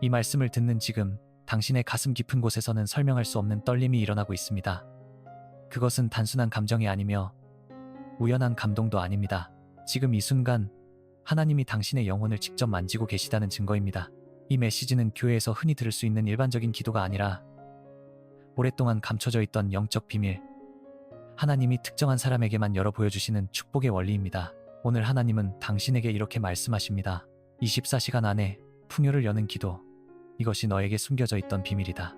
이 말씀을 듣는 지금 당신의 가슴 깊은 곳에서는 설명할 수 없는 떨림이 일어나고 있습니다. 그것은 단순한 감정이 아니며 우연한 감동도 아닙니다. 지금 이 순간 하나님이 당신의 영혼을 직접 만지고 계시다는 증거입니다. 이 메시지는 교회에서 흔히 들을 수 있는 일반적인 기도가 아니라 오랫동안 감춰져 있던 영적 비밀, 하나님이 특정한 사람에게만 열어 보여주시는 축복의 원리입니다. 오늘 하나님은 당신에게 이렇게 말씀하십니다. 24시간 안에 풍요를 여는 기도, 이것이 너에게 숨겨져 있던 비밀이다.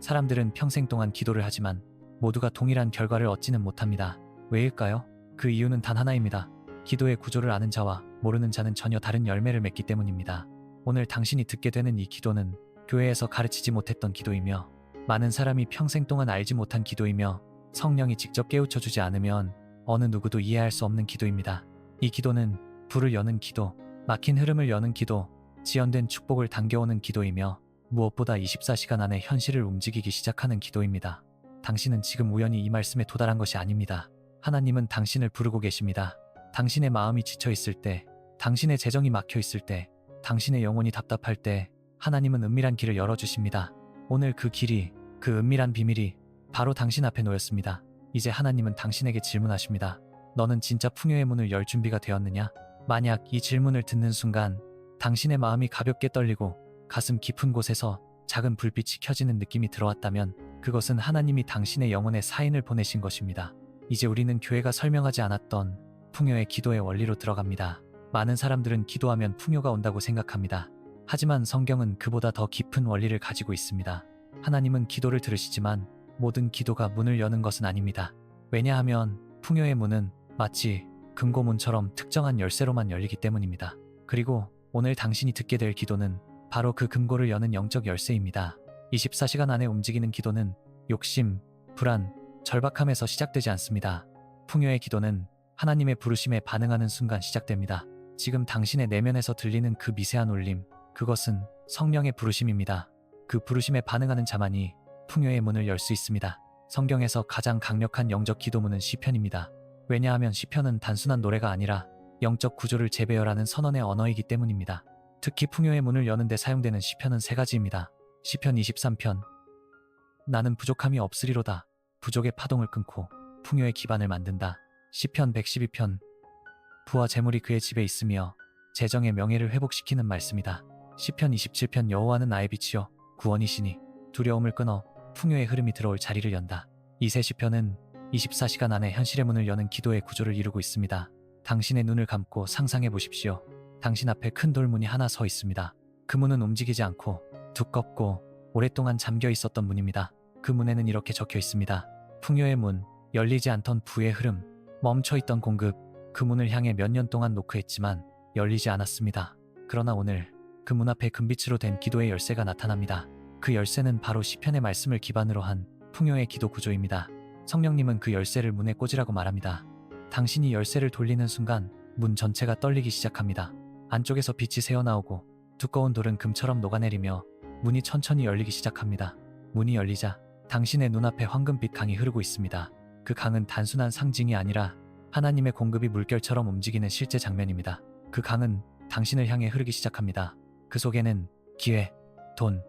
사람들은 평생 동안 기도를 하지만 모두가 동일한 결과를 얻지는 못합니다. 왜일까요? 그 이유는 단 하나입니다. 기도의 구조를 아는 자와 모르는 자는 전혀 다른 열매를 맺기 때문입니다. 오늘 당신이 듣게 되는 이 기도는 교회에서 가르치지 못했던 기도이며 많은 사람이 평생 동안 알지 못한 기도이며 성령이 직접 깨우쳐주지 않으면 어느 누구도 이해할 수 없는 기도입니다. 이 기도는 불을 여는 기도, 막힌 흐름을 여는 기도, 지연된 축복을 당겨오는 기도이며 무엇보다 24시간 안에 현실을 움직이기 시작하는 기도입니다. 당신은 지금 우연히 이 말씀에 도달한 것이 아닙니다. 하나님은 당신을 부르고 계십니다. 당신의 마음이 지쳐 있을 때, 당신의 재정이 막혀 있을 때, 당신의 영혼이 답답할 때 하나님은 은밀한 길을 열어주십니다. 오늘 그 길이, 그 은밀한 비밀이 바로 당신 앞에 놓였습니다. 이제 하나님은 당신에게 질문하십니다. 너는 진짜 풍요의 문을 열 준비가 되었느냐? 만약 이 질문을 듣는 순간 당신의 마음이 가볍게 떨리고 가슴 깊은 곳에서 작은 불빛이 켜지는 느낌이 들어왔다면 그것은 하나님이 당신의 영혼에 사인을 보내신 것입니다. 이제 우리는 교회가 설명하지 않았던 풍요의 기도의 원리로 들어갑니다. 많은 사람들은 기도하면 풍요가 온다고 생각합니다. 하지만 성경은 그보다 더 깊은 원리를 가지고 있습니다. 하나님은 기도를 들으시지만 모든 기도가 문을 여는 것은 아닙니다. 왜냐하면 풍요의 문은 마치 금고문처럼 특정한 열쇠로만 열리기 때문입니다. 그리고 오늘 당신이 듣게 될 기도는 바로 그 금고를 여는 영적 열쇠입니다. 24시간 안에 움직이는 기도는 욕심, 불안, 절박함에서 시작되지 않습니다. 풍요의 기도는 하나님의 부르심에 반응하는 순간 시작됩니다. 지금 당신의 내면에서 들리는 그 미세한 울림, 그것은 성령의 부르심입니다. 그 부르심에 반응하는 자만이 풍요의 문을 열 수 있습니다. 성경에서 가장 강력한 영적 기도문은 시편입니다. 왜냐하면 시편은 단순한 노래가 아니라 영적 구조를 재배열하는 선언의 언어이기 때문입니다. 특히 풍요의 문을 여는데 사용되는 시편은 3가지입니다. 시편 23편, 나는 부족함이 없으리로다. 부족의 파동을 끊고 풍요의 기반을 만든다. 시편 112편, 부와 재물이 그의 집에 있으며 재정의 명예를 회복시키는 말씀이다. 시편 27편, 여호와는 나의 빛이요 구원이시니 두려움을 끊어 풍요의 흐름이 들어올 자리를 연다. 이 세 시편은 24시간 안에 현실의 문을 여는 기도의 구조를 이루고 있습니다. 당신의 눈을 감고 상상해 보십시오. 당신 앞에 큰 돌문이 하나 서 있습니다. 그 문은 움직이지 않고 두껍고 오랫동안 잠겨 있었던 문입니다. 그 문에는 이렇게 적혀 있습니다. 풍요의 문, 열리지 않던 부의 흐름, 멈춰있던 공급. 그 문을 향해 몇 년 동안 노크했지만 열리지 않았습니다. 그러나 오늘 그 문 앞에 금빛으로 된 기도의 열쇠가 나타납니다. 그 열쇠는 바로 시편의 말씀을 기반으로 한 풍요의 기도 구조입니다. 성령님은 그 열쇠를 문에 꽂으라고 말합니다. 당신이 열쇠를 돌리는 순간 문 전체가 떨리기 시작합니다. 안쪽에서 빛이 새어나오고 두꺼운 돌은 금처럼 녹아내리며 문이 천천히 열리기 시작합니다. 문이 열리자 당신의 눈앞에 황금빛 강이 흐르고 있습니다. 그 강은 단순한 상징이 아니라 하나님의 공급이 물결처럼 움직이는 실제 장면입니다. 그 강은 당신을 향해 흐르기 시작합니다. 그 속에는 기회, 돈,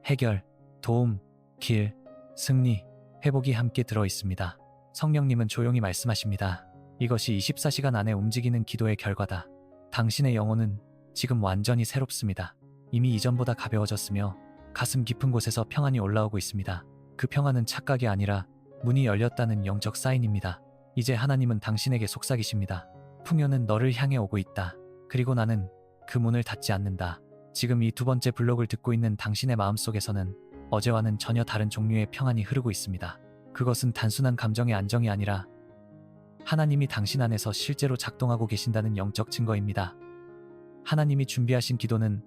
해결, 도움, 길, 승리, 회복이 함께 들어 있습니다. 성령님은 조용히 말씀하십니다. 이것이 24시간 안에 움직이는 기도의 결과다. 당신의 영혼은 지금 완전히 새롭습니다. 이미 이전보다 가벼워졌으며 가슴 깊은 곳에서 평안이 올라오고 있습니다. 그 평안은 착각이 아니라 문이 열렸다는 영적 사인입니다. 이제 하나님은 당신에게 속삭이십니다. 풍요는 너를 향해 오고 있다. 그리고 나는 그 문을 닫지 않는다. 지금 이 2번째 블록을 듣고 있는 당신의 마음속에서는 어제와는 전혀 다른 종류의 평안이 흐르고 있습니다. 그것은 단순한 감정의 안정이 아니라 하나님이 당신 안에서 실제로 작동하고 계신다는 영적 증거입니다. 하나님이 준비하신 기도는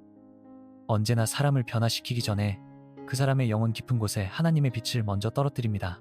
언제나 사람을 변화시키기 전에 그 사람의 영혼 깊은 곳에 하나님의 빛을 먼저 떨어뜨립니다.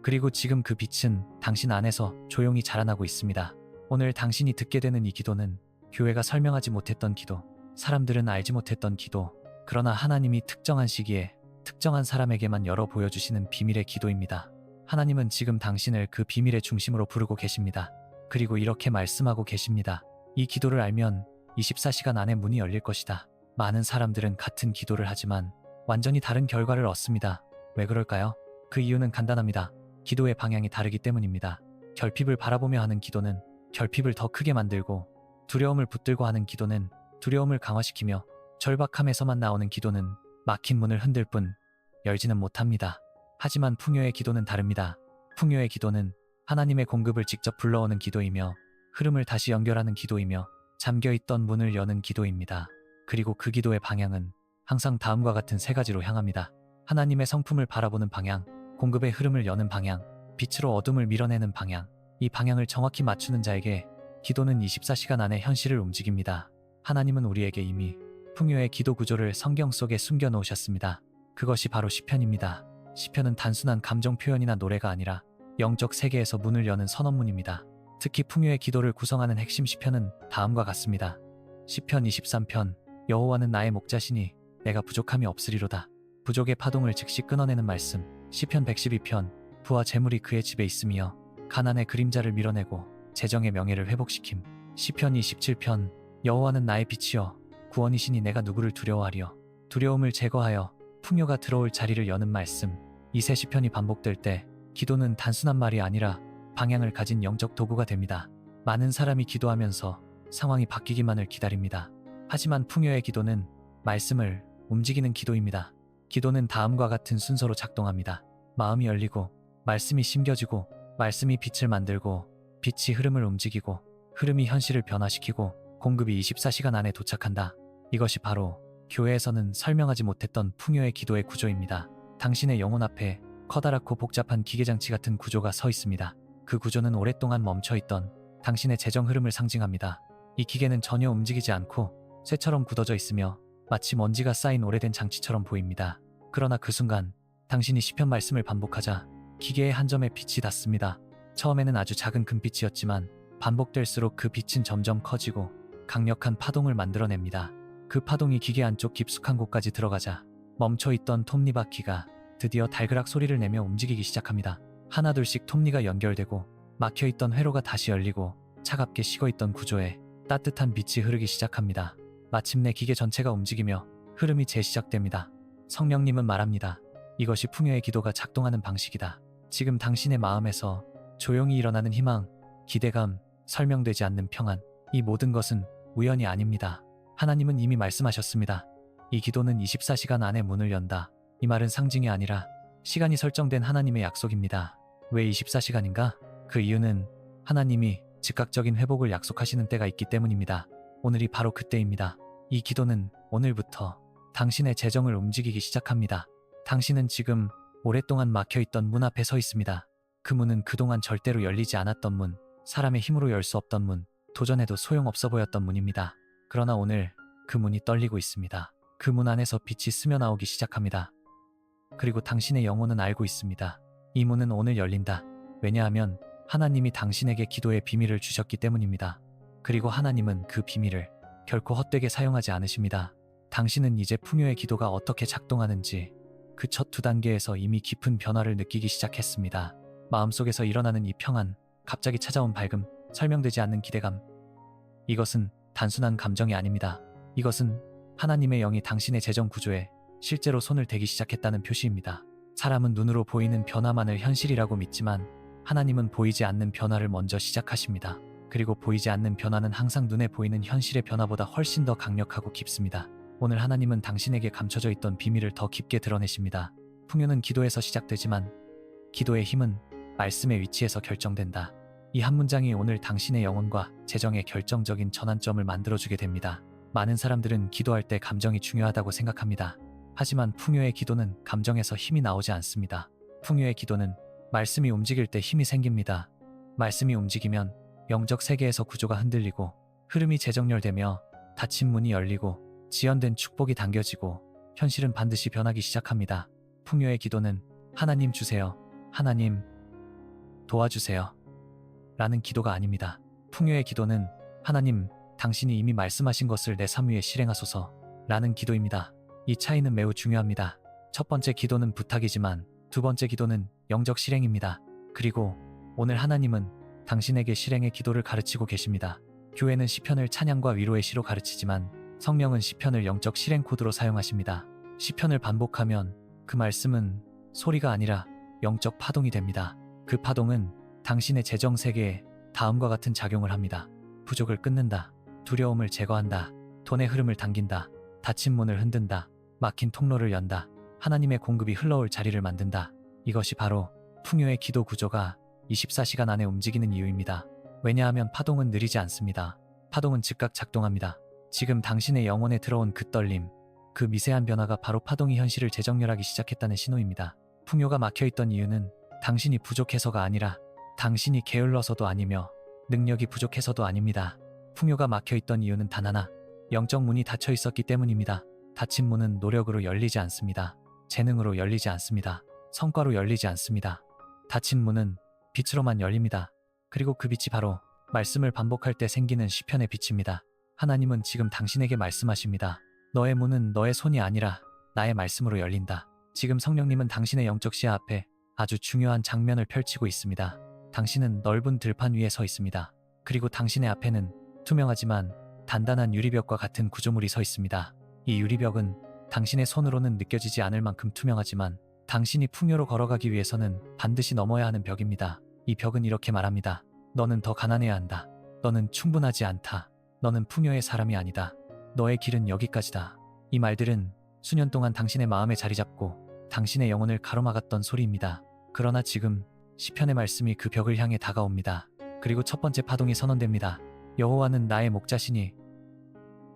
그리고 지금 그 빛은 당신 안에서 조용히 자라나고 있습니다. 오늘 당신이 듣게 되는 이 기도는 교회가 설명하지 못했던 기도, 사람들은 알지 못했던 기도, 그러나 하나님이 특정한 시기에 특정한 사람에게만 열어 보여주시는 비밀의 기도입니다. 하나님은 지금 당신을 그 비밀의 중심으로 부르고 계십니다. 그리고 이렇게 말씀하고 계십니다. 이 기도를 알면 24시간 안에 문이 열릴 것이다. 많은 사람들은 같은 기도를 하지만 완전히 다른 결과를 얻습니다. 왜 그럴까요? 그 이유는 간단합니다. 기도의 방향이 다르기 때문입니다. 결핍을 바라보며 하는 기도는 결핍을 더 크게 만들고, 두려움을 붙들고 하는 기도는 두려움을 강화시키며, 절박함에서만 나오는 기도는 막힌 문을 흔들 뿐 열지는 못합니다. 하지만 풍요의 기도는 다릅니다. 풍요의 기도는 하나님의 공급을 직접 불러오는 기도이며, 흐름을 다시 연결하는 기도이며, 잠겨있던 문을 여는 기도입니다. 그리고 그 기도의 방향은 항상 다음과 같은 세 가지로 향합니다. 하나님의 성품을 바라보는 방향, 공급의 흐름을 여는 방향, 빛으로 어둠을 밀어내는 방향. 이 방향을 정확히 맞추는 자에게 기도는 24시간 안에 현실을 움직입니다. 하나님은 우리에게 이미 풍요의 기도 구조를 성경 속에 숨겨 놓으셨습니다. 그것이 바로 시편입니다. 시편은 단순한 감정 표현이나 노래가 아니라 영적 세계에서 문을 여는 선언문입니다. 특히 풍요의 기도를 구성하는 핵심 시편은 다음과 같습니다. 시편 23편, 여호와는 나의 목자시니 내가 부족함이 없으리로다. 부족의 파동을 즉시 끊어내는 말씀. 시편 112편, 부와 재물이 그의 집에 있으며 가난의 그림자를 밀어내고 재정의 명예를 회복시킴. 시편 27편, 여호와는 나의 빛이여 구원이시니 내가 누구를 두려워하리요. 두려움을 제거하여 풍요가 들어올 자리를 여는 말씀. 이 세 시편이 반복될 때 기도는 단순한 말이 아니라 방향을 가진 영적 도구가 됩니다. 많은 사람이 기도하면서 상황이 바뀌기만을 기다립니다. 하지만 풍요의 기도는 말씀을 움직이는 기도입니다. 기도는 다음과 같은 순서로 작동합니다. 마음이 열리고, 말씀이 심겨지고, 말씀이 빛을 만들고, 빛이 흐름을 움직이고, 흐름이 현실을 변화시키고, 공급이 24시간 안에 도착한다. 이것이 바로 교회에서는 설명하지 못했던 풍요의 기도의 구조입니다. 당신의 영혼 앞에 커다랗고 복잡한 기계장치 같은 구조가 서 있습니다. 그 구조는 오랫동안 멈춰있던 당신의 재정 흐름을 상징합니다. 이 기계는 전혀 움직이지 않고 쇠처럼 굳어져 있으며 마치 먼지가 쌓인 오래된 장치처럼 보입니다. 그러나 그 순간 당신이 시편 말씀을 반복하자 기계의 한 점에 빛이 닿습니다. 처음에는 아주 작은 금빛이었지만 반복될수록 그 빛은 점점 커지고 강력한 파동을 만들어냅니다. 그 파동이 기계 안쪽 깊숙한 곳까지 들어가자 멈춰있던 톱니바퀴가 드디어 달그락 소리를 내며 움직이기 시작합니다. 하나둘씩 톱니가 연결되고 막혀있던 회로가 다시 열리고 차갑게 식어있던 구조에 따뜻한 빛이 흐르기 시작합니다. 마침내 기계 전체가 움직이며 흐름이 재시작됩니다. 성령님은 말합니다. 이것이 풍요의 기도가 작동하는 방식이다. 지금 당신의 마음에서 조용히 일어나는 희망, 기대감, 설명되지 않는 평안, 이 모든 것은 우연이 아닙니다. 하나님은 이미 말씀하셨습니다. 이 기도는 24시간 안에 문을 연다. 이 말은 상징이 아니라 시간이 설정된 하나님의 약속입니다. 왜 24시간인가? 그 이유는 하나님이 즉각적인 회복을 약속하시는 때가 있기 때문입니다. 오늘이 바로 그때입니다. 이 기도는 오늘부터 당신의 재정을 움직이기 시작합니다. 당신은 지금 오랫동안 막혀있던 문 앞에 서 있습니다. 그 문은 그동안 절대로 열리지 않았던 문, 사람의 힘으로 열 수 없던 문, 도전해도 소용없어 보였던 문입니다. 그러나 오늘 그 문이 떨리고 있습니다. 그 문 안에서 빛이 스며나오기 시작합니다. 그리고 당신의 영혼은 알고 있습니다. 이 문은 오늘 열린다. 왜냐하면 하나님이 당신에게 기도의 비밀을 주셨기 때문입니다. 그리고 하나님은 그 비밀을 결코 헛되게 사용하지 않으십니다. 당신은 이제 풍요의 기도가 어떻게 작동하는지 그 첫 2단계에서 이미 깊은 변화를 느끼기 시작했습니다. 마음속에서 일어나는 이 평안, 갑자기 찾아온 밝음, 설명되지 않는 기대감. 이것은 단순한 감정이 아닙니다. 이것은 하나님의 영이 당신의 재정 구조에 실제로 손을 대기 시작했다는 표시입니다. 사람은 눈으로 보이는 변화만을 현실이라고 믿지만 하나님은 보이지 않는 변화를 먼저 시작하십니다. 그리고 보이지 않는 변화는 항상 눈에 보이는 현실의 변화보다 훨씬 더 강력하고 깊습니다. 오늘 하나님은 당신에게 감춰져 있던 비밀을 더 깊게 드러내십니다. 풍요는 기도에서 시작되지만 기도의 힘은 말씀의 위치에서 결정된다. 이 한 문장이 오늘 당신의 영혼과 재정의 결정적인 전환점을 만들어주게 됩니다. 많은 사람들은 기도할 때 감정이 중요하다고 생각합니다. 하지만 풍요의 기도는 감정에서 힘이 나오지 않습니다. 풍요의 기도는 말씀이 움직일 때 힘이 생깁니다. 말씀이 움직이면 영적 세계에서 구조가 흔들리고 흐름이 재정렬되며 닫힌 문이 열리고 지연된 축복이 당겨지고 현실은 반드시 변하기 시작합니다. 풍요의 기도는 하나님 주세요, 하나님 도와주세요 라는 기도가 아닙니다. 풍요의 기도는 하나님 당신이 이미 말씀하신 것을 내 삶 위에 실행하소서 라는 기도입니다. 이 차이는 매우 중요합니다. 첫 번째 기도는 부탁이지만 두 번째 기도는 영적 실행입니다. 그리고 오늘 하나님은 당신에게 실행의 기도를 가르치고 계십니다. 교회는 시편을 찬양과 위로의 시로 가르치지만 성령은 시편을 영적 실행 코드로 사용하십니다. 시편을 반복하면 그 말씀은 소리가 아니라 영적 파동이 됩니다. 그 파동은 당신의 재정 세계에 다음과 같은 작용을 합니다. 부족을 끊는다. 두려움을 제거한다. 돈의 흐름을 당긴다. 닫힌 문을 흔든다. 막힌 통로를 연다. 하나님의 공급이 흘러올 자리를 만든다. 이것이 바로 풍요의 기도 구조가 24시간 안에 움직이는 이유입니다. 왜냐하면 파동은 느리지 않습니다. 파동은 즉각 작동합니다. 지금 당신의 영혼에 들어온 그 떨림, 그 미세한 변화가 바로 파동이 현실을 재정렬하기 시작했다는 신호입니다. 풍요가 막혀있던 이유는 당신이 부족해서가 아니라 당신이 게을러서도 아니며 능력이 부족해서도 아닙니다. 풍요가 막혀있던 이유는 단 하나, 영적 문이 닫혀 있었기 때문입니다. 닫힌 문은 노력으로 열리지 않습니다. 재능으로 열리지 않습니다. 성과로 열리지 않습니다. 닫힌 문은 빛으로만 열립니다. 그리고 그 빛이 바로 말씀을 반복할 때 생기는 시편의 빛입니다. 하나님은 지금 당신에게 말씀하십니다. 너의 문은 너의 손이 아니라 나의 말씀으로 열린다. 지금 성령님은 당신의 영적 시야 앞에 아주 중요한 장면을 펼치고 있습니다. 당신은 넓은 들판 위에 서 있습니다. 그리고 당신의 앞에는 투명하지만 단단한 유리벽과 같은 구조물이 서 있습니다. 이 유리벽은 당신의 손으로는 느껴지지 않을 만큼 투명하지만 당신이 풍요로 걸어가기 위해서는 반드시 넘어야 하는 벽입니다. 이 벽은 이렇게 말합니다. 너는 더 가난해야 한다. 너는 충분하지 않다. 너는 풍요의 사람이 아니다. 너의 길은 여기까지다. 이 말들은 수년 동안 당신의 마음에 자리 잡고 당신의 영혼을 가로막았던 소리입니다. 그러나 지금 시편의 말씀이 그 벽을 향해 다가옵니다. 그리고 첫 번째 파동이 선언됩니다. 여호와는 나의 목자시니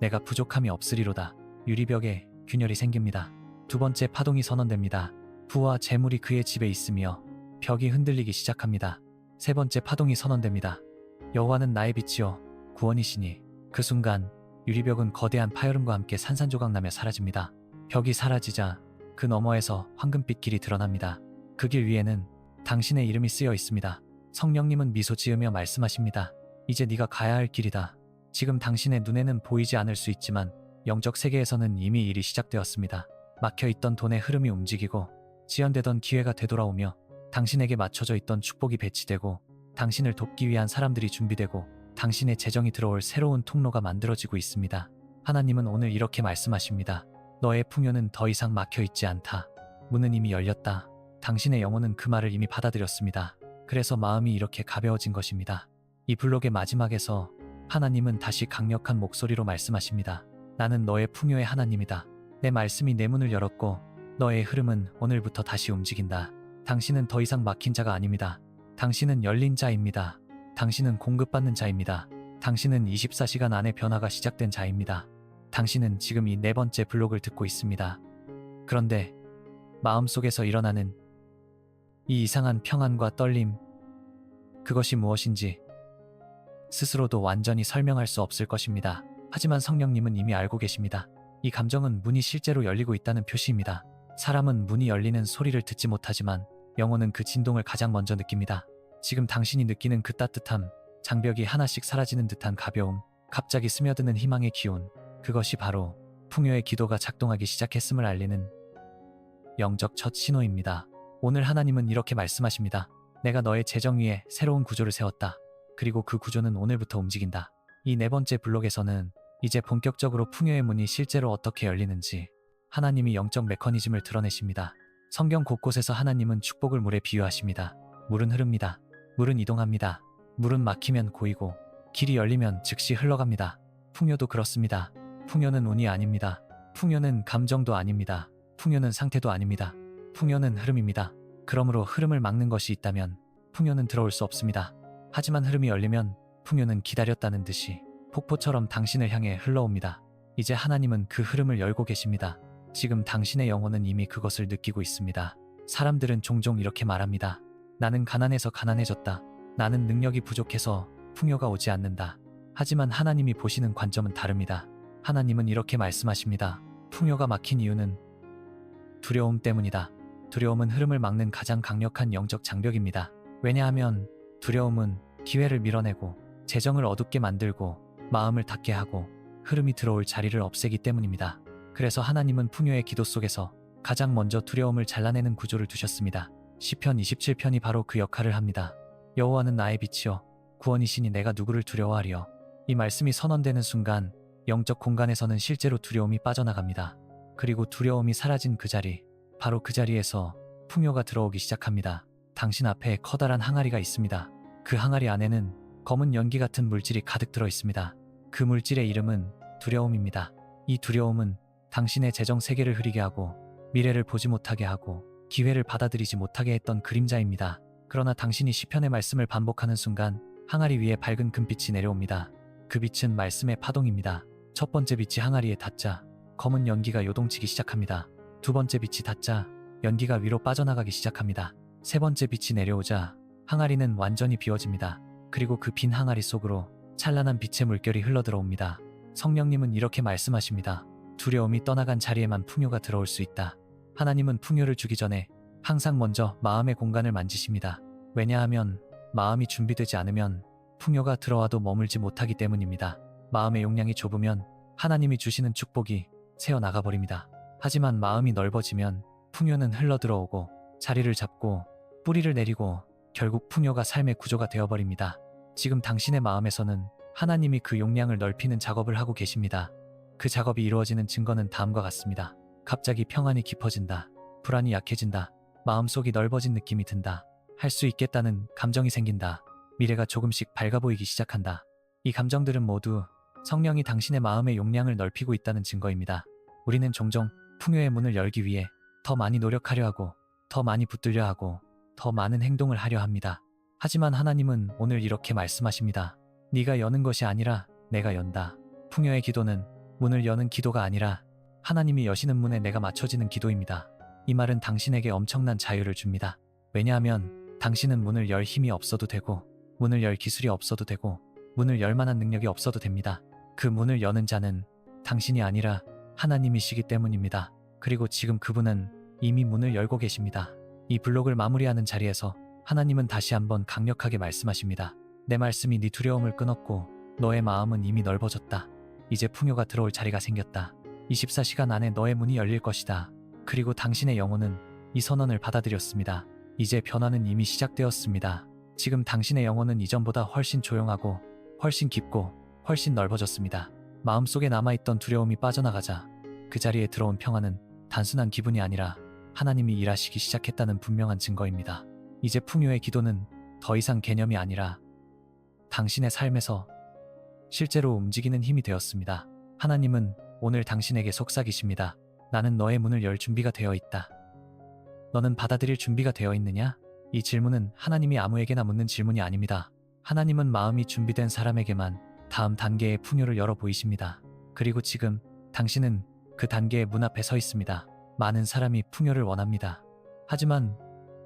내가 부족함이 없으리로다. 유리벽에 균열이 생깁니다. 두 번째 파동이 선언됩니다. 부와 재물이 그의 집에 있으며 벽이 흔들리기 시작합니다. 세 번째 파동이 선언됩니다. 여호와는 나의 빛이요 구원이시니 그 순간 유리벽은 거대한 파열음과 함께 산산조각나며 사라집니다. 벽이 사라지자 그 너머에서 황금빛 길이 드러납니다. 그 길 위에는 당신의 이름이 쓰여 있습니다. 성령님은 미소 지으며 말씀하십니다. 이제 네가 가야 할 길이다. 지금 당신의 눈에는 보이지 않을 수 있지만 영적 세계에서는 이미 일이 시작되었습니다. 막혀있던 돈의 흐름이 움직이고 지연되던 기회가 되돌아오며 당신에게 맞춰져 있던 축복이 배치되고 당신을 돕기 위한 사람들이 준비되고 당신의 재정이 들어올 새로운 통로가 만들어지고 있습니다. 하나님은 오늘 이렇게 말씀하십니다. 너의 풍요는 더 이상 막혀있지 않다. 문은 이미 열렸다. 당신의 영혼은 그 말을 이미 받아들였습니다. 그래서 마음이 이렇게 가벼워진 것입니다. 이 블록의 마지막에서 하나님은 다시 강력한 목소리로 말씀하십니다. 나는 너의 풍요의 하나님이다. 내 말씀이 내 문을 열었고 너의 흐름은 오늘부터 다시 움직인다. 당신은 더 이상 막힌 자가 아닙니다. 당신은 열린 자입니다. 당신은 공급받는 자입니다. 당신은 24시간 안에 변화가 시작된 자입니다. 당신은 지금 이 네 번째 블록을 듣고 있습니다. 그런데 마음속에서 일어나는 이 이상한 평안과 떨림, 그것이 무엇인지 스스로도 완전히 설명할 수 없을 것입니다. 하지만 성령님은 이미 알고 계십니다. 이 감정은 문이 실제로 열리고 있다는 표시입니다. 사람은 문이 열리는 소리를 듣지 못하지만 영혼은 그 진동을 가장 먼저 느낍니다. 지금 당신이 느끼는 그 따뜻함, 장벽이 하나씩 사라지는 듯한 가벼움, 갑자기 스며드는 희망의 기운, 그것이 바로 풍요의 기도가 작동하기 시작했음을 알리는 영적 첫 신호입니다. 오늘 하나님은 이렇게 말씀하십니다. 내가 너의 재정 위에 새로운 구조를 세웠다. 그리고 그 구조는 오늘부터 움직인다. 이 네 번째 블록에서는 이제 본격적으로 풍요의 문이 실제로 어떻게 열리는지 하나님이 영적 메커니즘을 드러내십니다. 성경 곳곳에서 하나님은 축복을 물에 비유하십니다. 물은 흐릅니다. 물은 이동합니다. 물은 막히면 고이고 길이 열리면 즉시 흘러갑니다. 풍요도 그렇습니다. 풍요는 운이 아닙니다. 풍요는 감정도 아닙니다. 풍요는 상태도 아닙니다. 풍요는 흐름입니다. 그러므로 흐름을 막는 것이 있다면 풍요는 들어올 수 없습니다. 하지만 흐름이 열리면 풍요는 기다렸다는 듯이 폭포처럼 당신을 향해 흘러옵니다. 이제 하나님은 그 흐름을 열고 계십니다. 지금 당신의 영혼은 이미 그것을 느끼고 있습니다. 사람들은 종종 이렇게 말합니다. 나는 가난해서 가난해졌다. 나는 능력이 부족해서 풍요가 오지 않는다. 하지만 하나님이 보시는 관점은 다릅니다. 하나님은 이렇게 말씀하십니다. 풍요가 막힌 이유는 두려움 때문이다. 두려움은 흐름을 막는 가장 강력한 영적 장벽입니다. 왜냐하면 두려움은 기회를 밀어내고 재정을 어둡게 만들고 마음을 닫게 하고 흐름이 들어올 자리를 없애기 때문입니다. 그래서 하나님은 풍요의 기도 속에서 가장 먼저 두려움을 잘라내는 구조를 두셨습니다. 시편 27편이 바로 그 역할을 합니다. 여호와는 나의 빛이요 구원이시니 내가 누구를 두려워하리요. 이 말씀이 선언되는 순간 영적 공간에서는 실제로 두려움이 빠져나갑니다. 그리고 두려움이 사라진 그 자리, 바로 그 자리에서 풍요가 들어오기 시작합니다. 당신 앞에 커다란 항아리가 있습니다. 그 항아리 안에는 검은 연기 같은 물질이 가득 들어 있습니다. 그 물질의 이름은 두려움입니다. 이 두려움은 당신의 재정 세계를 흐리게 하고 미래를 보지 못하게 하고 기회를 받아들이지 못하게 했던 그림자입니다. 그러나 당신이 시편의 말씀을 반복하는 순간 항아리 위에 밝은 금빛이 내려옵니다. 그 빛은 말씀의 파동입니다. 첫 번째 빛이 항아리에 닿자 검은 연기가 요동치기 시작합니다. 두 번째 빛이 닿자 연기가 위로 빠져나가기 시작합니다. 세 번째 빛이 내려오자 항아리는 완전히 비워집니다. 그리고 그 빈 항아리 속으로 찬란한 빛의 물결이 흘러들어옵니다. 성령님은 이렇게 말씀하십니다. 두려움이 떠나간 자리에만 풍요가 들어올 수 있다. 하나님은 풍요를 주기 전에 항상 먼저 마음의 공간을 만지십니다. 왜냐하면 마음이 준비되지 않으면 풍요가 들어와도 머물지 못하기 때문입니다. 마음의 용량이 좁으면 하나님이 주시는 축복이 새어나가 버립니다. 하지만 마음이 넓어지면 풍요는 흘러들어오고 자리를 잡고 뿌리를 내리고 결국 풍요가 삶의 구조가 되어버립니다. 지금 당신의 마음에서는 하나님이 그 용량을 넓히는 작업을 하고 계십니다. 그 작업이 이루어지는 증거는 다음과 같습니다. 갑자기 평안이 깊어진다. 불안이 약해진다. 마음속이 넓어진 느낌이 든다. 할 수 있겠다는 감정이 생긴다. 미래가 조금씩 밝아 보이기 시작한다. 이 감정들은 모두 성령이 당신의 마음의 용량을 넓히고 있다는 증거입니다. 우리는 종종 풍요의 문을 열기 위해 더 많이 노력하려 하고 더 많이 붙들려 하고 더 많은 행동을 하려 합니다. 하지만 하나님은 오늘 이렇게 말씀하십니다. 네가 여는 것이 아니라 내가 연다. 풍요의 기도는 문을 여는 기도가 아니라 하나님이 여시는 문에 내가 맞춰지는 기도입니다. 이 말은 당신에게 엄청난 자유를 줍니다. 왜냐하면 당신은 문을 열 힘이 없어도 되고 문을 열 기술이 없어도 되고 문을 열 만한 능력이 없어도 됩니다. 그 문을 여는 자는 당신이 아니라 하나님이시기 때문입니다. 그리고 지금 그분은 이미 문을 열고 계십니다. 이 블록을 마무리하는 자리에서 하나님은 다시 한번 강력하게 말씀하십니다. 내 말씀이 네 두려움을 끊었고 너의 마음은 이미 넓어졌다. 이제 풍요가 들어올 자리가 생겼다. 24시간 안에 너의 문이 열릴 것이다. 그리고 당신의 영혼은 이 선언을 받아들였습니다. 이제 변화는 이미 시작되었습니다. 지금 당신의 영혼은 이전보다 훨씬 조용하고 훨씬 깊고 훨씬 넓어졌습니다. 마음속에 남아있던 두려움이 빠져나가자 그 자리에 들어온 평화는 단순한 기분이 아니라 하나님이 일하시기 시작했다는 분명한 증거입니다. 이제 풍요의 기도는 더 이상 개념이 아니라 당신의 삶에서 실제로 움직이는 힘이 되었습니다. 하나님은 오늘 당신에게 속삭이십니다. 나는 너의 문을 열 준비가 되어 있다. 너는 받아들일 준비가 되어 있느냐? 이 질문은 하나님이 아무에게나 묻는 질문이 아닙니다. 하나님은 마음이 준비된 사람에게만 다음 단계의 풍요를 열어 보이십니다. 그리고 지금 당신은 그 단계의 문 앞에 서 있습니다. 많은 사람이 풍요를 원합니다. 하지만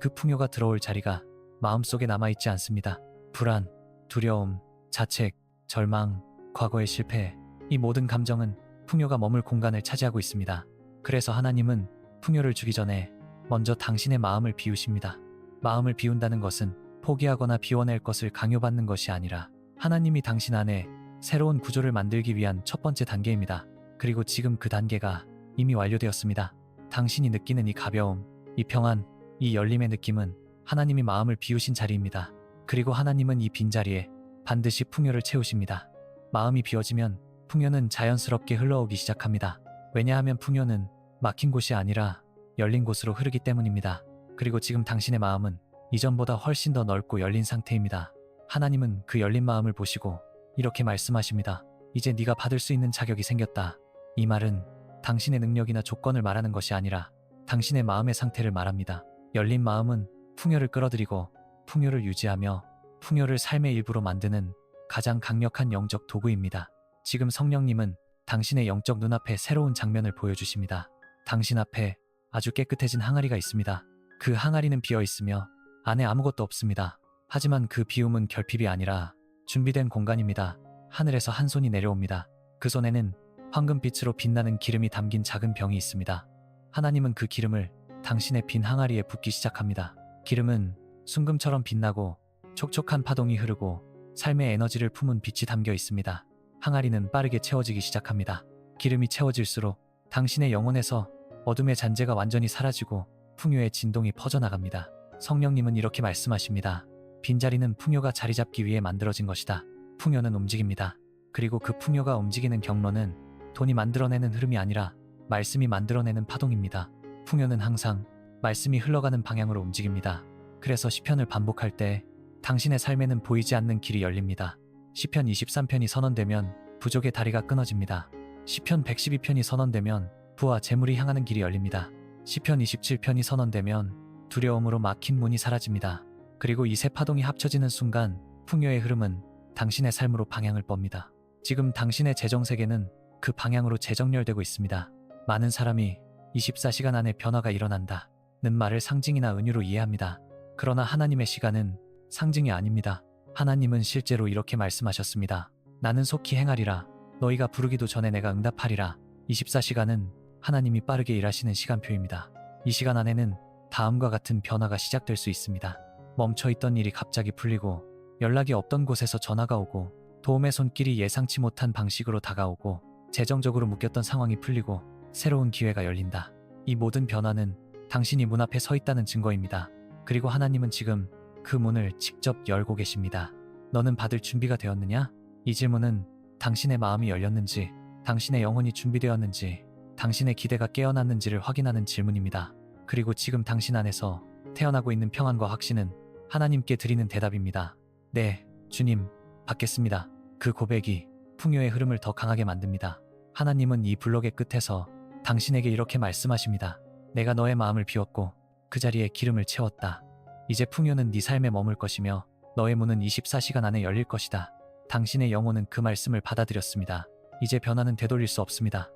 그 풍요가 들어올 자리가 마음속에 남아있지 않습니다. 불안, 두려움, 자책, 절망, 과거의 실패, 이 모든 감정은 풍요가 머물 공간을 차지하고 있습니다. 그래서 하나님은 풍요를 주기 전에 먼저 당신의 마음을 비우십니다. 마음을 비운다는 것은 포기하거나 비워낼 것을 강요받는 것이 아니라 하나님이 당신 안에 새로운 구조를 만들기 위한 첫 번째 단계입니다. 그리고 지금 그 단계가 이미 완료되었습니다. 당신이 느끼는 이 가벼움, 이 평안, 이 열림의 느낌은 하나님이 마음을 비우신 자리입니다. 그리고 하나님은 이 빈자리에 반드시 풍요를 채우십니다. 마음이 비워지면 풍요는 자연스럽게 흘러오기 시작합니다. 왜냐하면 풍요는 막힌 곳이 아니라 열린 곳으로 흐르기 때문입니다. 그리고 지금 당신의 마음은 이전보다 훨씬 더 넓고 열린 상태입니다. 하나님은 그 열린 마음을 보시고 이렇게 말씀하십니다. 이제 네가 받을 수 있는 자격이 생겼다. 이 말은 당신의 능력이나 조건을 말하는 것이 아니라 당신의 마음의 상태를 말합니다. 열린 마음은 풍요를 끌어들이고 풍요를 유지하며 풍요를 삶의 일부로 만드는 가장 강력한 영적 도구입니다. 지금 성령님은 당신의 영적 눈앞에 새로운 장면을 보여주십니다. 당신 앞에 아주 깨끗해진 항아리가 있습니다. 그 항아리는 비어 있으며 안에 아무것도 없습니다. 하지만 그 비움은 결핍이 아니라 준비된 공간입니다. 하늘에서 한 손이 내려옵니다. 그 손에는 황금빛으로 빛나는 기름이 담긴 작은 병이 있습니다. 하나님은 그 기름을 당신의 빈 항아리에 붓기 시작합니다. 기름은 순금처럼 빛나고 촉촉한 파동이 흐르고 삶의 에너지를 품은 빛이 담겨 있습니다. 항아리는 빠르게 채워지기 시작합니다. 기름이 채워질수록 당신의 영혼에서 어둠의 잔재가 완전히 사라지고 풍요의 진동이 퍼져나갑니다. 성령님은 이렇게 말씀하십니다. 빈자리는 풍요가 자리 잡기 위해 만들어진 것이다. 풍요는 움직입니다. 그리고 그 풍요가 움직이는 경로는 돈이 만들어내는 흐름이 아니라 말씀이 만들어내는 파동입니다. 풍요는 항상 말씀이 흘러가는 방향으로 움직입니다. 그래서 시편을 반복할 때 당신의 삶에는 보이지 않는 길이 열립니다. 시편 23편이 선언되면 부족의 다리가 끊어집니다. 시편 112편이 선언되면 부와 재물이 향하는 길이 열립니다. 시편 27편이 선언되면 두려움으로 막힌 문이 사라집니다. 그리고 이 세 파동이 합쳐지는 순간 풍요의 흐름은 당신의 삶으로 방향을 멉니다. 지금 당신의 재정세계는 그 방향으로 재정렬되고 있습니다. 많은 사람이 24시간 안에 변화가 일어난다 는 말을 상징이나 은유로 이해합니다. 그러나 하나님의 시간은 상징이 아닙니다. 하나님은 실제로 이렇게 말씀하셨습니다. 나는 속히 행하리라. 너희가 부르기도 전에 내가 응답하리라. 24시간은 하나님이 빠르게 일하시는 시간표입니다. 이 시간 안에는 다음과 같은 변화가 시작될 수 있습니다. 멈춰있던 일이 갑자기 풀리고, 연락이 없던 곳에서 전화가 오고, 도움의 손길이 예상치 못한 방식으로 다가오고, 재정적으로 묶였던 상황이 풀리고 새로운 기회가 열린다. 이 모든 변화는 당신이 문 앞에 서 있다는 증거입니다. 그리고 하나님은 지금 그 문을 직접 열고 계십니다. 너는 받을 준비가 되었느냐? 이 질문은 당신의 마음이 열렸는지, 당신의 영혼이 준비되었는지, 당신의 기대가 깨어났는지를 확인하는 질문입니다. 그리고 지금 당신 안에서 태어나고 있는 평안과 확신은 하나님께 드리는 대답입니다. 네, 주님, 받겠습니다. 그 고백이 풍요의 흐름을 더 강하게 만듭니다. 하나님은 이 블록의 끝에서 당신에게 이렇게 말씀하십니다. 내가 너의 마음을 비웠고 그 자리에 기름을 채웠다. 이제 풍요는 네 삶에 머물 것이며 너의 문은 24시간 안에 열릴 것이다. 당신의 영혼은 그 말씀을 받아들였습니다. 이제 변화는 되돌릴 수 없습니다.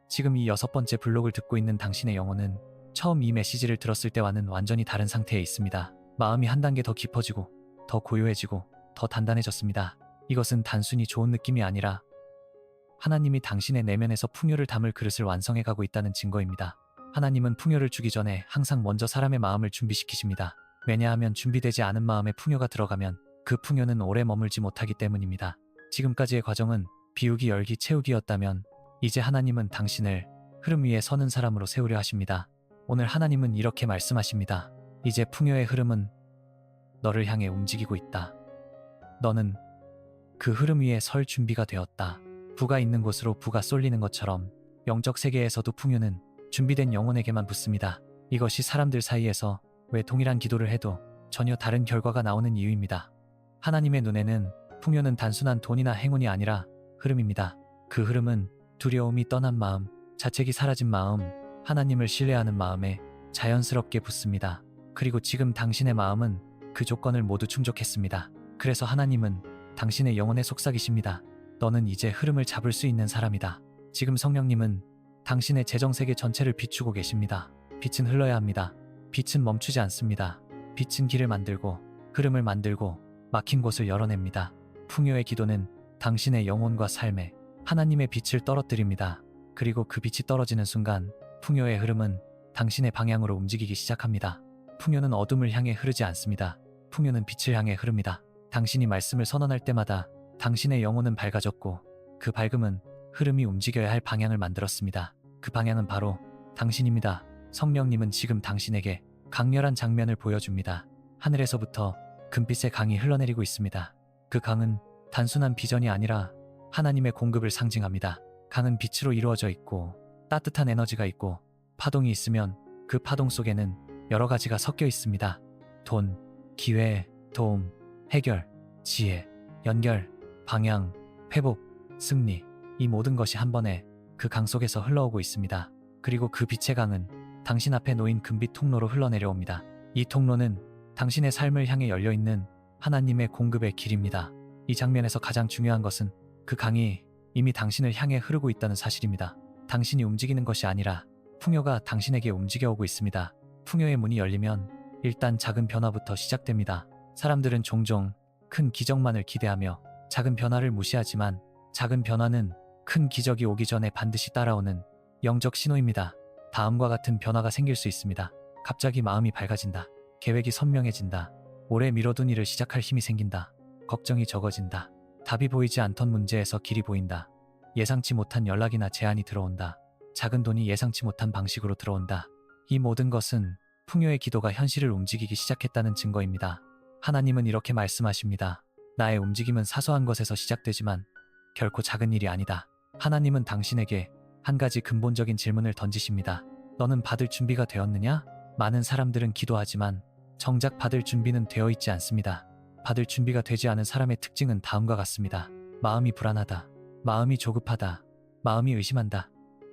지금 이 6번째 블록을 듣고 있는 당신의 영혼은 처음 이 메시지를 들었을 때와는 완전히 다른 상태에 있습니다. 마음이 한 단계 더 깊어지고 더 고요해지고 더 단단해졌습니다. 이것은 단순히 좋은 느낌이 아니라 하나님이 당신의 내면에서 풍요를 담을 그릇을 완성해 가고 있다는 증거입니다. 하나님은 풍요를 주기 전에 항상 먼저 사람의 마음을 준비시키십니다. 왜냐하면 준비되지 않은 마음에 풍요가 들어가면 그 풍요는 오래 머물지 못하기 때문입니다. 지금까지의 과정은 비우기 열기 채우기였다면 이제 하나님은 당신을 흐름 위에 서는 사람으로 세우려 하십니다. 오늘 하나님은 이렇게 말씀하십니다. 이제 풍요의 흐름은 너를 향해 움직이고 있다. 너는 그 흐름 위에 설 준비가 되었다. 부가 있는 곳으로 부가 쏠리는 것처럼 영적 세계에서도 풍요는 준비된 영혼에게만 붙습니다. 이것이 사람들 사이에서 왜 동일한 기도를 해도 전혀 다른 결과가 나오는 이유입니다. 하나님의 눈에는 풍요는 단순한 돈이나 행운이 아니라 흐름입니다. 그 흐름은 두려움이 떠난 마음, 자책이 사라진 마음, 하나님을 신뢰하는 마음에 자연스럽게 붙습니다. 그리고 지금 당신의 마음은 그 조건을 모두 충족했습니다. 그래서 하나님은 당신의 영혼에 속삭이십니다. 너는 이제 흐름을 잡을 수 있는 사람이다. 지금 성령님은 당신의 재정세계 전체를 비추고 계십니다. 빛은 흘러야 합니다. 빛은 멈추지 않습니다. 빛은 길을 만들고 흐름을 만들고 막힌 곳을 열어냅니다. 풍요의 기도는 당신의 영혼과 삶에 하나님의 빛을 떨어뜨립니다. 그리고 그 빛이 떨어지는 순간 풍요의 흐름은 당신의 방향으로 움직이기 시작합니다. 풍요는 어둠을 향해 흐르지 않습니다. 풍요는 빛을 향해 흐릅니다. 당신이 말씀을 선언할 때마다 당신의 영혼은 밝아졌고 그 밝음은 흐름이 움직여야 할 방향을 만들었습니다. 그 방향은 바로 당신입니다. 성령님은 지금 당신에게 강렬한 장면을 보여줍니다. 하늘에서부터 금빛의 강이 흘러내리고 있습니다. 그 강은 단순한 비전이 아니라 하나님의 공급을 상징합니다. 강은 빛으로 이루어져 있고 따뜻한 에너지가 있고 파동이 있으면 그 파동 속에는 여러 가지가 섞여 있습니다. 돈, 기회, 도움, 해결, 지혜, 연결, 방향, 회복, 승리, 이 모든 것이 한 번에 그 강 속에서 흘러오고 있습니다. 그리고 그 빛의 강은 당신 앞에 놓인 금빛 통로로 흘러내려옵니다. 이 통로는 당신의 삶을 향해 열려있는 하나님의 공급의 길입니다. 이 장면에서 가장 중요한 것은 그 강이 이미 당신을 향해 흐르고 있다는 사실입니다. 당신이 움직이는 것이 아니라 풍요가 당신에게 움직여오고 있습니다. 풍요의 문이 열리면 일단 작은 변화부터 시작됩니다. 사람들은 종종 큰 기적만을 기대하며 작은 변화를 무시하지만 작은 변화는 큰 기적이 오기 전에 반드시 따라오는 영적 신호입니다. 다음과 같은 변화가 생길 수 있습니다. 갑자기 마음이 밝아진다. 계획이 선명해진다. 오래 미뤄둔 일을 시작할 힘이 생긴다. 걱정이 적어진다. 답이 보이지 않던 문제에서 길이 보인다. 예상치 못한 연락이나 제안이 들어온다. 작은 돈이 예상치 못한 방식으로 들어온다. 이 모든 것은 풍요의 기도가 현실을 움직이기 시작했다는 증거입니다. 하나님은 이렇게 말씀하십니다. 나의 움직임은 사소한 것에서 시작되지만 결코 작은 일이 아니다. 하나님은 당신에게 한 가지 근본적인 질문을 던지십니다. 너는 받을 준비가 되었느냐? 많은 사람들은 기도하지만 정작 받을 준비는 되어 있지 않습니다. 받을 준비가 되지 않은 사람의 특징은 다음과 같습니다. 마음이 불안하다. 마음이 조급하다. 마음이 의심한다.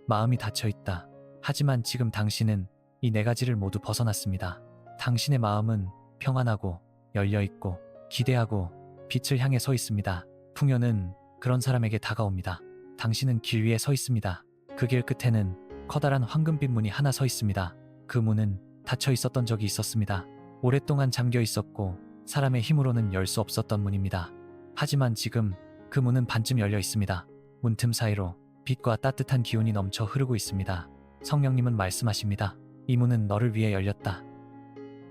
마음이 닫혀있다. 하지만 지금 당신은 이 네 가지를 모두 벗어났습니다. 당신의 마음은 평안하고 열려있고 기대하고 빛을 향해 서 있습니다. 풍요는 그런 사람에게 다가옵니다. 당신은 길 위에 서 있습니다. 그 길 끝에는 커다란 황금빛 문이 하나 서 있습니다. 그 문은 닫혀 있었던 적이 있었습니다. 오랫동안 잠겨 있었고 사람의 힘으로는 열 수 없었던 문입니다. 하지만 지금 그 문은 반쯤 열려 있습니다. 문틈 사이로 빛과 따뜻한 기운이 넘쳐 흐르고 있습니다. 성령님은 말씀하십니다. 이 문은 너를 위해 열렸다.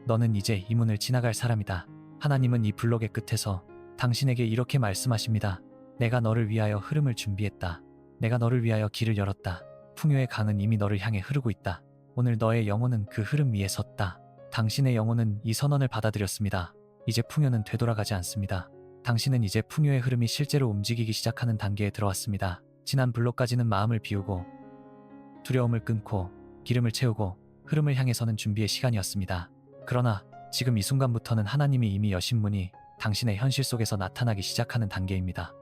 너는 이제 이 문을 지나갈 사람이다. 하나님은 이 블록의 끝에서 당신에게 이렇게 말씀하십니다. 내가 너를 위하여 흐름을 준비했다. 내가 너를 위하여 길을 열었다. 풍요의 강은 이미 너를 향해 흐르고 있다. 오늘 너의 영혼은 그 흐름 위에 섰다. 당신의 영혼은 이 선언을 받아들였습니다. 이제 풍요는 되돌아가지 않습니다. 당신은 이제 풍요의 흐름이 실제로 움직이기 시작하는 단계에 들어왔습니다. 지난 블록까지는 마음을 비우고 두려움을 끊고 기름을 채우고 흐름을 향해 서는 준비의 시간이었습니다. 그러나 지금 이 순간부터는 하나님이 이미 여신 문이 당신의 현실 속에서 나타나기 시작하는 단계입니다.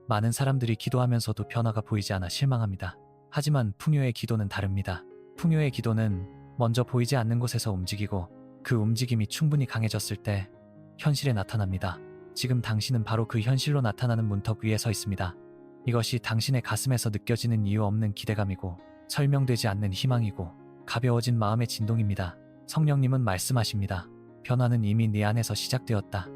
많은 사람들이 기도하면서도 변화가 보이지 않아 실망합니다. 하지만 풍요의 기도는 다릅니다. 풍요의 기도는 먼저 보이지 않는 곳에서 움직이고 그 움직임이 충분히 강해졌을 때 현실에 나타납니다. 지금 당신은 바로 그 현실로 나타나는 문턱 위에 서 있습니다. 이것이 당신의 가슴에서 느껴지는 이유 없는 기대감이고 설명되지 않는 희망이고 가벼워진 마음의 진동입니다. 성령님은 말씀하십니다. 변화는 이미 네 안에서 시작되었다.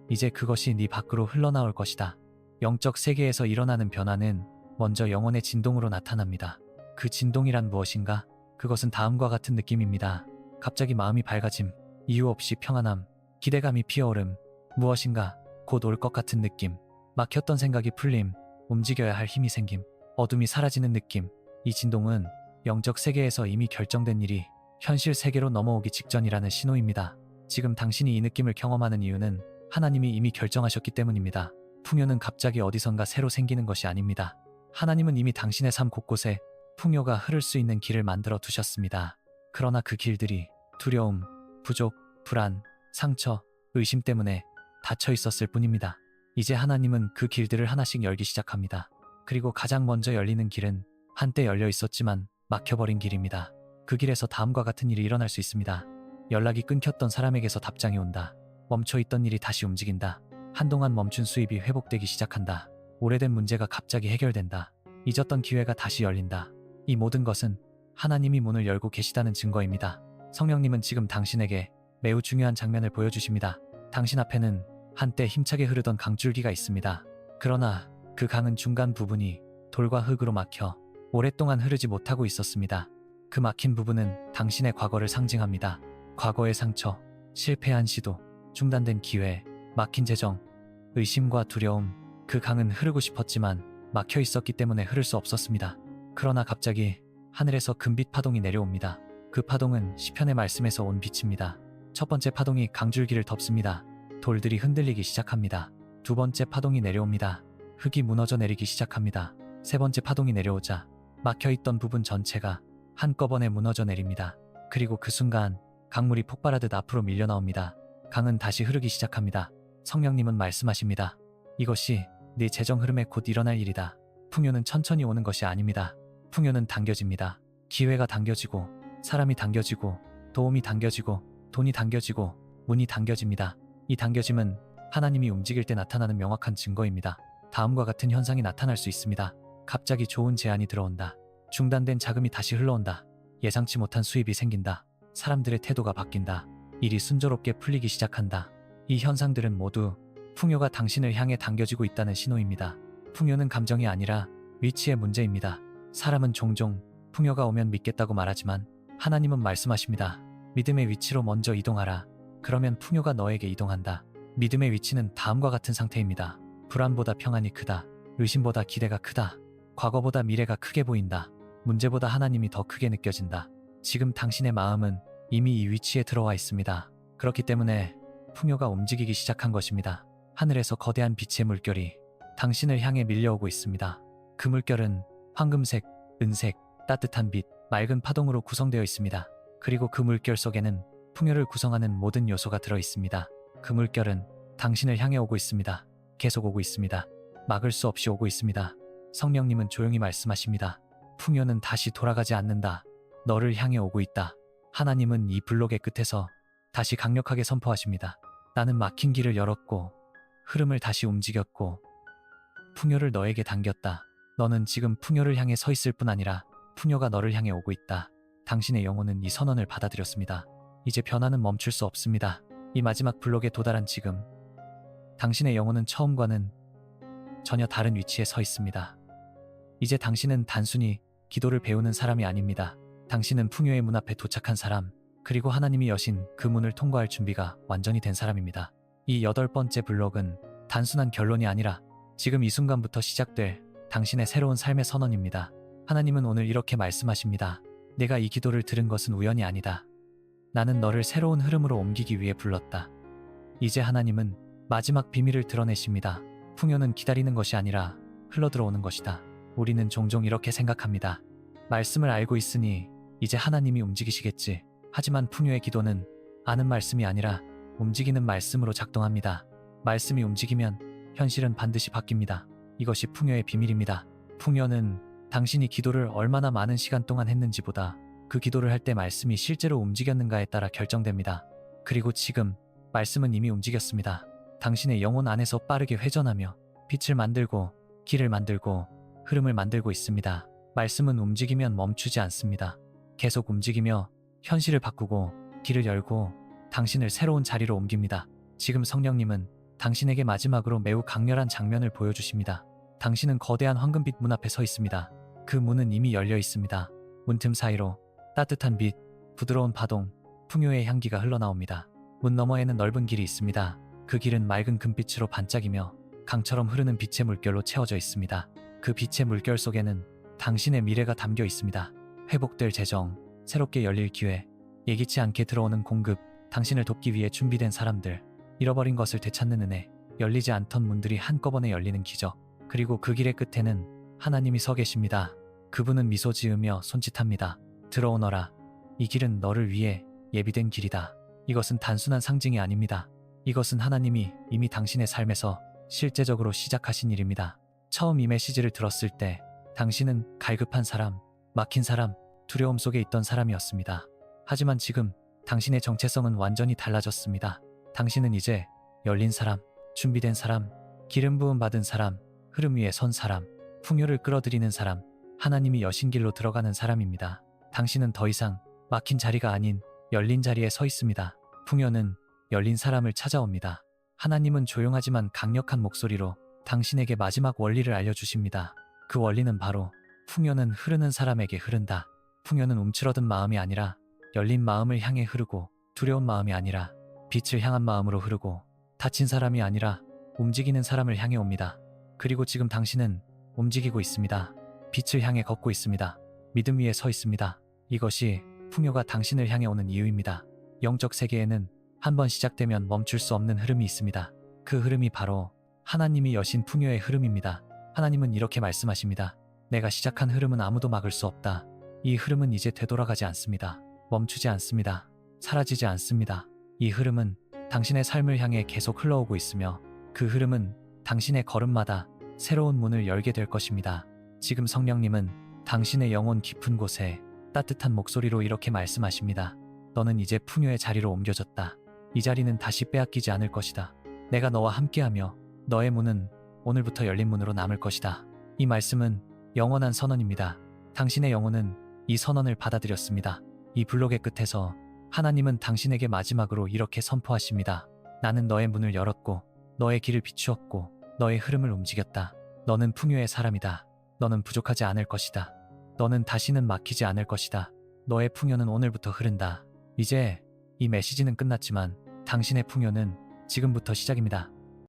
이제 그것이 네 밖으로 흘러나올 것이다. 영적 세계에서 일어나는 변화는 먼저 영혼의 진동으로 나타납니다. 그 진동이란 무엇인가? 그것은 다음과 같은 느낌입니다. 갑자기 마음이 밝아짐, 이유 없이 평안함, 기대감이 피어오름, 무엇인가 곧 올 것 같은 느낌, 막혔던 생각이 풀림, 움직여야 할 힘이 생김, 어둠이 사라지는 느낌. 이 진동은 영적 세계에서 이미 결정된 일이 현실 세계로 넘어오기 직전이라는 신호입니다. 지금 당신이 이 느낌을 경험하는 이유는 하나님이 이미 결정하셨기 때문입니다. 풍요는 갑자기 어디선가 새로 생기는 것이 아닙니다. 하나님은 이미 당신의 삶 곳곳에 풍요가 흐를 수 있는 길을 만들어 두셨습니다. 그러나 그 길들이 두려움, 부족, 불안, 상처, 의심 때문에 닫혀 있었을 뿐입니다. 이제 하나님은 그 길들을 하나씩 열기 시작합니다. 그리고 가장 먼저 열리는 길은 한때 열려 있었지만 막혀버린 길입니다. 그 길에서 다음과 같은 일이 일어날 수 있습니다. 연락이 끊겼던 사람에게서 답장이 온다. 멈춰있던 일이 다시 움직인다. 한동안 멈춘 수입이 회복되기 시작한다. 오래된 문제가 갑자기 해결된다. 잊었던 기회가 다시 열린다. 이 모든 것은 하나님이 문을 열고 계시다는 증거입니다. 성령님은 지금 당신에게 매우 중요한 장면을 보여주십니다. 당신 앞에는 한때 힘차게 흐르던 강줄기가 있습니다. 그러나 그 강은 중간 부분이 돌과 흙으로 막혀 오랫동안 흐르지 못하고 있었습니다. 그 막힌 부분은 당신의 과거를 상징합니다. 과거의 상처, 실패한 시도, 중단된 기회, 막힌 재정, 의심과 두려움. 그 강은 흐르고 싶었지만 막혀 있었기 때문에 흐를 수 없었습니다. 그러나 갑자기 하늘에서 금빛 파동이 내려옵니다. 그 파동은 시편의 말씀에서 온 빛입니다. 첫 번째 파동이 강줄기를 덮습니다. 돌들이 흔들리기 시작합니다. 두 번째 파동이 내려옵니다. 흙이 무너져 내리기 시작합니다. 세 번째 파동이 내려오자 막혀있던 부분 전체가 한꺼번에 무너져 내립니다. 그리고 그 순간 강물이 폭발하듯 앞으로 밀려나옵니다. 강은 다시 흐르기 시작합니다. 성령님은 말씀하십니다. 이것이 네 재정 흐름에 곧 일어날 일이다. 풍요는 천천히 오는 것이 아닙니다. 풍요는 당겨집니다. 기회가 당겨지고 사람이 당겨지고 도움이 당겨지고 돈이 당겨지고 문이 당겨집니다. 이 당겨짐은 하나님이 움직일 때 나타나는 명확한 증거입니다. 다음과 같은 현상이 나타날 수 있습니다. 갑자기 좋은 제안이 들어온다. 중단된 자금이 다시 흘러온다. 예상치 못한 수입이 생긴다. 사람들의 태도가 바뀐다. 일이 순조롭게 풀리기 시작한다. 이 현상들은 모두 풍요가 당신을 향해 당겨지고 있다는 신호입니다. 풍요는 감정이 아니라 위치의 문제입니다. 사람은 종종 풍요가 오면 믿겠다고 말하지만 하나님은 말씀하십니다. 믿음의 위치로 먼저 이동하라. 그러면 풍요가 너에게 이동한다. 믿음의 위치는 다음과 같은 상태입니다. 불안보다 평안이 크다. 의심보다 기대가 크다. 과거보다 미래가 크게 보인다. 문제보다 하나님이 더 크게 느껴진다. 지금 당신의 마음은 이미 이 위치에 들어와 있습니다. 그렇기 때문에 풍요가 움직이기 시작한 것입니다. 하늘에서 거대한 빛의 물결이 당신을 향해 밀려오고 있습니다. 그 물결은 황금색, 은색, 따뜻한 빛, 맑은 파동으로 구성되어 있습니다. 그리고 그 물결 속에는 풍요를 구성하는 모든 요소가 들어 있습니다. 그 물결은 당신을 향해 오고 있습니다. 계속 오고 있습니다. 막을 수 없이 오고 있습니다. 성령님은 조용히 말씀하십니다. 풍요는 다시 돌아가지 않는다. 너를 향해 오고 있다. 하나님은 이 블록의 끝에서 다시 강력하게 선포하십니다. 나는 막힌 길을 열었고 흐름을 다시 움직였고 풍요를 너에게 당겼다. 너는 지금 풍요를 향해 서 있을 뿐 아니라 풍요가 너를 향해 오고 있다. 당신의 영혼은 이 선언을 받아들였습니다. 이제 변화는 멈출 수 없습니다. 이 마지막 블록에 도달한 지금 당신의 영혼은 처음과는 전혀 다른 위치에 서 있습니다. 이제 당신은 단순히 기도를 배우는 사람이 아닙니다. 당신은 풍요의 문 앞에 도착한 사람, 그리고 하나님이 여신 그 문을 통과할 준비가 완전히 된 사람입니다. 이 8번째 블록은 단순한 결론이 아니라 지금 이 순간부터 시작될 당신의 새로운 삶의 선언입니다. 하나님은 오늘 이렇게 말씀하십니다. 내가 이 기도를 들은 것은 우연이 아니다. 나는 너를 새로운 흐름으로 옮기기 위해 불렀다. 이제 하나님은 마지막 비밀을 드러내십니다. 풍요는 기다리는 것이 아니라 흘러들어오는 것이다. 우리는 종종 이렇게 생각합니다. 말씀을 알고 있으니 이제 하나님이 움직이시겠지. 하지만 풍요의 기도는 아는 말씀이 아니라 움직이는 말씀으로 작동합니다. 말씀이 움직이면 현실은 반드시 바뀝니다. 이것이 풍요의 비밀입니다. 풍요는 당신이 기도를 얼마나 많은 시간 동안 했는지보다 그 기도를 할 때 말씀이 실제로 움직였는가에 따라 결정됩니다. 그리고 지금 말씀은 이미 움직였습니다. 당신의 영혼 안에서 빠르게 회전하며 빛을 만들고 길을 만들고 흐름을 만들고 있습니다. 말씀은 움직이면 멈추지 않습니다. 계속 움직이며 현실을 바꾸고 길을 열고 당신을 새로운 자리로 옮깁니다. 지금 성령님은 당신에게 마지막으로 매우 강렬한 장면을 보여주십니다. 당신은 거대한 황금빛 문 앞에 서 있습니다. 그 문은 이미 열려 있습니다. 문틈 사이로 따뜻한 빛, 부드러운 파동, 풍요의 향기가 흘러나옵니다. 문 너머에는 넓은 길이 있습니다. 그 길은 맑은 금빛으로 반짝이며 강처럼 흐르는 빛의 물결로 채워져 있습니다. 그 빛의 물결 속에는 당신의 미래가 담겨 있습니다. 회복될 재정, 새롭게 열릴 기회, 예기치 않게 들어오는 공급, 당신을 돕기 위해 준비된 사람들, 잃어버린 것을 되찾는 은혜, 열리지 않던 문들이 한꺼번에 열리는 기적, 그리고 그 길의 끝에는 하나님이 서 계십니다. 그분은 미소 지으며 손짓합니다. 들어오너라. 이 길은 너를 위해 예비된 길이다. 이것은 단순한 상징이 아닙니다. 이것은 하나님이 이미 당신의 삶에서 실제적으로 시작하신 일입니다. 처음 이 메시지를 들었을 때 당신은 갈급한 사람, 막힌 사람, 두려움 속에 있던 사람이었습니다. 하지만 지금 당신의 정체성은 완전히 달라졌습니다. 당신은 이제 열린 사람, 준비된 사람, 기름 부음 받은 사람, 흐름 위에 선 사람, 풍요를 끌어들이는 사람, 하나님이 여신 길로 들어가는 사람입니다. 당신은 더 이상 막힌 자리가 아닌 열린 자리에 서 있습니다. 풍요는 열린 사람을 찾아옵니다. 하나님은 조용하지만 강력한 목소리로 당신에게 마지막 원리를 알려주십니다. 그 원리는 바로 풍요는 흐르는 사람에게 흐른다. 풍요는 움츠러든 마음이 아니라 열린 마음을 향해 흐르고 두려운 마음이 아니라 빛을 향한 마음으로 흐르고 다친 사람이 아니라 움직이는 사람을 향해 옵니다. 그리고 지금 당신은 움직이고 있습니다. 빛을 향해 걷고 있습니다. 믿음 위에 서 있습니다. 이것이 풍요가 당신을 향해 오는 이유입니다. 영적 세계에는 한번 시작되면 멈출 수 없는 흐름이 있습니다. 그 흐름이 바로 하나님이 여신 풍요의 흐름입니다. 하나님은 이렇게 말씀하십니다. 내가 시작한 흐름은 아무도 막을 수 없다. 이 흐름은 이제 되돌아가지 않습니다. 멈추지 않습니다. 사라지지 않습니다. 이 흐름은 당신의 삶을 향해 계속 흘러오고 있으며 그 흐름은 당신의 걸음마다 새로운 문을 열게 될 것입니다. 지금 성령님은 당신의 영혼 깊은 곳에 따뜻한 목소리로 이렇게 말씀하십니다. 너는 이제 풍요의 자리로 옮겨졌다. 이 자리는 다시 빼앗기지 않을 것이다. 내가 너와 함께하며 너의 문은 오늘부터 열린 문으로 남을 것이다. 이 말씀은 영원한 선언입니다. 당신의 영혼은 이 선언을 받아들였습니다. 이 블록의 끝에서 하나님은 당신에게 마지막으로 이렇게 선포하십니다. 나는 너의 문을 열었고 너의 길을 비추었고 너의 흐름을 움직였다. 너는 풍요의 사람이다. 너는 부족하지 않을 것이다. 너는 다시는 막히지 않을 것이다. 너의 풍요는 오늘부터 흐른다. 이제 이 메시지는 끝났지만 당신의 풍요는 지금부터 시작입니다.